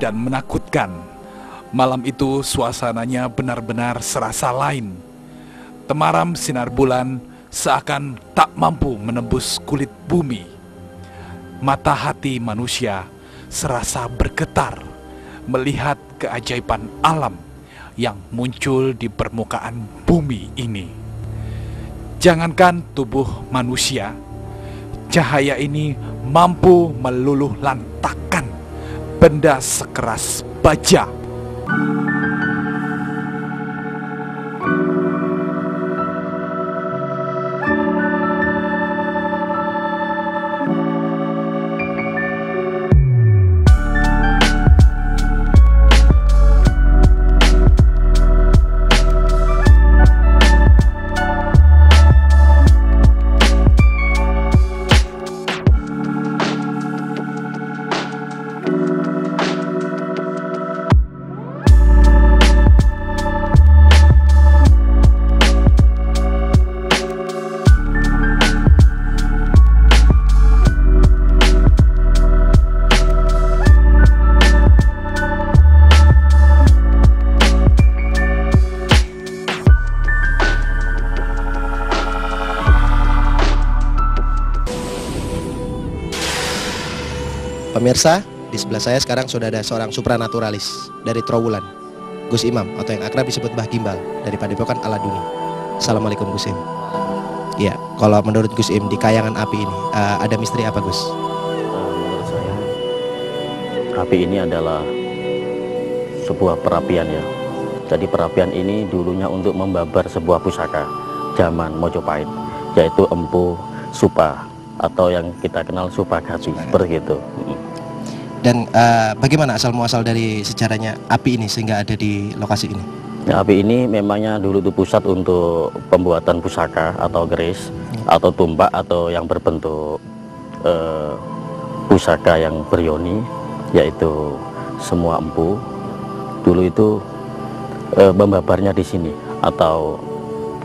dan menakutkan. Malam itu suasananya benar-benar serasa lain. Temaram sinar bulan seakan tak mampu menembus kulit bumi. Mata hati manusia serasa bergetar melihat keajaiban alam yang muncul di permukaan bumi ini. Jangankan tubuh manusia, cahaya ini mampu meluluh lantakkan benda sekeras baja. Pemirsa, di sebelah saya sekarang sudah ada seorang supranaturalis dari Trowulan, Gus Imam atau yang akrab disebut Mbah Gimbal dari Padepokan Aladuni. Assalamualaikum Gus Im. Ya, kalau menurut Gus Im di kayangan api ini ada misteri apa Gus? Menurut saya api ini adalah sebuah perapian ya. Jadi perapian ini dulunya untuk membabar sebuah pusaka zaman Mojopahit, yaitu Empu Supa atau yang kita kenal Supagati, seperti itu. Dan bagaimana asal muasal dari sejarahnya api ini sehingga ada di lokasi ini? Ya, api ini memangnya dulu itu pusat untuk pembuatan pusaka atau keris atau tumbak atau yang berbentuk pusaka yang berioni, yaitu semua empu. Dulu itu membabarnya di sini atau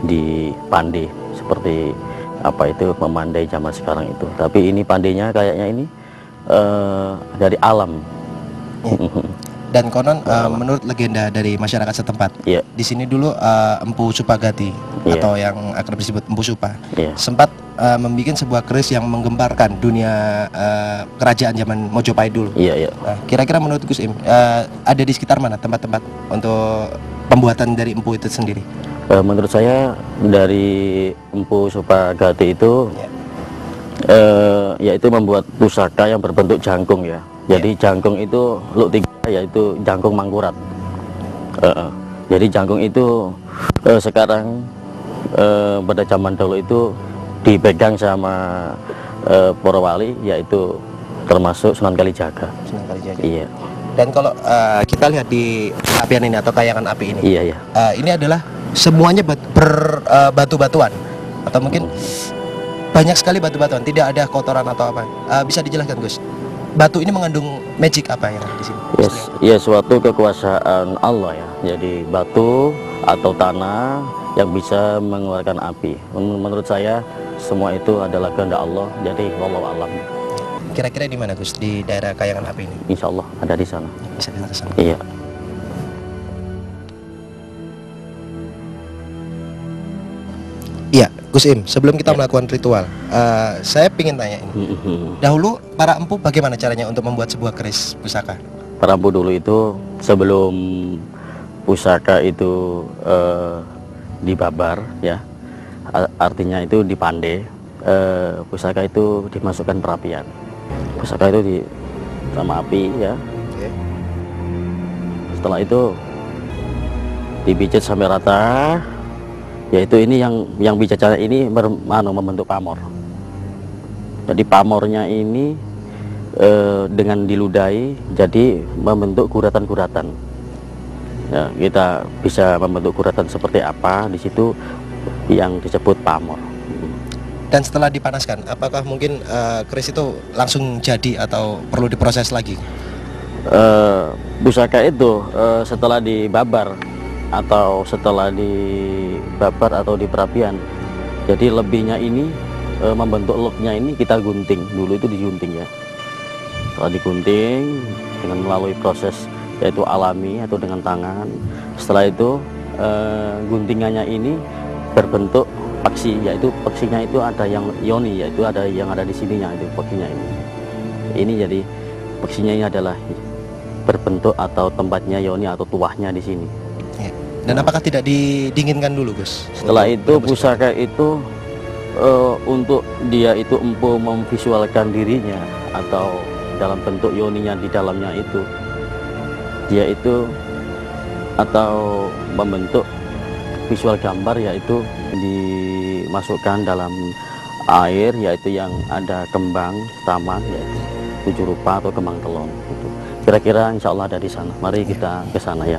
di Pande, seperti apa itu memandai zaman sekarang itu. Tapi ini pandainya kayaknya ini dari alam. Dan konon menurut legenda dari masyarakat setempat, di sini dulu Empu Supagati atau yang akrab disebut Empu Supa sempat membuat sebuah keris yang menggemparkan dunia kerajaan zaman Mojopahit dulu. Nah, kira-kira menurut Gus Im ada di sekitar mana tempat-tempat untuk pembuatan dari empu itu sendiri? Menurut saya dari Empu Supagati itu yaitu membuat pusaka yang berbentuk jangkung ya. Jadi jangkung itu luk tiga, yaitu jangkung mangkurat. Jadi jangkung itu sekarang pada zaman dahulu itu dipegang sama para wali, yaitu termasuk Sunan Kalijaga. Sunan Kalijaga. Iya. Dan kalau kita lihat di apian ini atau kayangan api ini, ini adalah semuanya berbatu-batuan atau mungkin banyak sekali batu-batuan, tidak ada kotoran atau apa. Bisa dijelaskan Gus, batu ini mengandung magic apa yang ada di sini? Suatu kekuasaan Allah ya. Jadi batu atau tanah yang bisa mengeluarkan api. Menurut saya semua itu adalah kehendak Allah. Jadi wallahu alam. Kira-kira di mana Gus di daerah kayangan api ini? Insya Allah ada di sana. Bisa kita ke sana. Iya. Iya, Gus Im, sebelum kita melakukan ritual, saya ingin tanya ini. Dahulu para empu bagaimana caranya untuk membuat sebuah keris pusaka? Para empu dulu itu sebelum pusaka itu dibabar ya, artinya itu dipandai, pusaka itu dimasukkan perapian. Pusaka itu sama api ya. Setelah itu dipijat sampai rata. Yaitu ini yang bicara ini membentuk pamor. Jadi pamornya ini dengan diludahi jadi membentuk guratan-guratan. Ya, kita bisa membentuk guratan seperti apa di situ yang disebut pamor. Dan setelah dipanaskan, apakah mungkin keris itu langsung jadi atau perlu diproses lagi? Pusaka itu setelah dibabar atau setelah dibabar atau di perapian, jadi lebihnya ini membentuk looknya ini kita gunting dulu, itu digunting ya. Setelah digunting dengan melalui proses yaitu alami atau dengan tangan. Setelah itu guntingannya ini berbentuk peksi, yaitu peksinya itu ada yang yoni, yaitu ada yang ada di sininya itu peksinya ini. Ini jadi peksinya ini adalah berbentuk atau tempatnya yoni atau tuahnya di sini. Ya. Dan apakah tidak didinginkan dulu, Gus? Setelah itu pusaka itu untuk dia itu empu memvisualkan dirinya atau dalam bentuk yoninya di dalamnya itu, dia itu atau membentuk visual gambar, yaitu dimasukkan dalam air, yaitu yang ada kembang taman, yaitu 7 rupa atau kembang telon. Gitu. Kira-kira insya Allah ada di sana. Mari kita ke sana ya.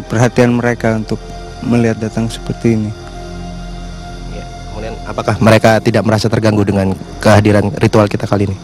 Perhatian mereka untuk melihat datang seperti ini. Ya, kemudian apakah mereka tidak merasa terganggu dengan kehadiran ritual kita kali ini?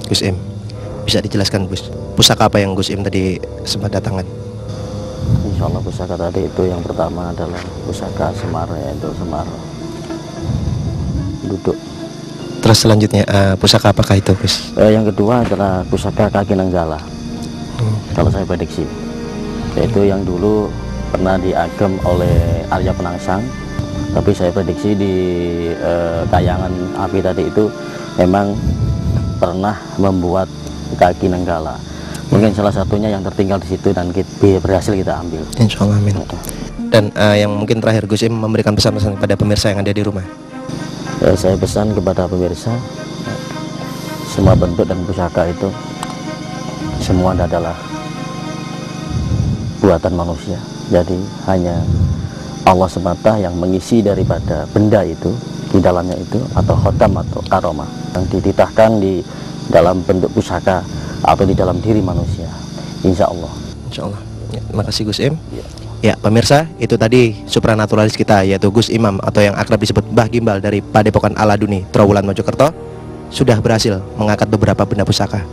Gus Im. Bisa dijelaskan Gus, pusaka apa yang Gus Im tadi sempat datangkan? Insya Allah pusaka tadi itu yang pertama adalah pusaka Semar, yaitu Semar duduk. Terus selanjutnya pusaka apakah itu Gus? Yang kedua adalah pusaka Kaki Nanggala. Kalau saya prediksi, yaitu yang dulu pernah diagem oleh Arya Penangsang, tapi saya prediksi di kayangan api tadi itu memang pernah membuat Kaki Nanggala. Mungkin salah satunya yang tertinggal di situ dan berhasil kita ambil. Insya Allah, amin. Dan yang mungkin terakhir Gus Im memberikan pesan-pesan kepada pemirsa yang ada di rumah. Saya pesan kepada pemirsa, semua bentuk dan pusaka itu semua adalah buatan manusia. Jadi hanya Allah semata yang mengisi daripada benda itu di dalamnya itu, atau khotam atau karomah yang dititahkan di dalam bentuk pusaka atau di dalam diri manusia. Insya Allah. Insya Allah. Ya, terima kasih Gus Im. Ya pemirsa, itu tadi supranaturalis kita, yaitu Gus Imam atau yang akrab disebut Mbah Gimbal dari Padepokan Aladuni, Trowulan, Mojokerto, sudah berhasil mengangkat beberapa benda pusaka.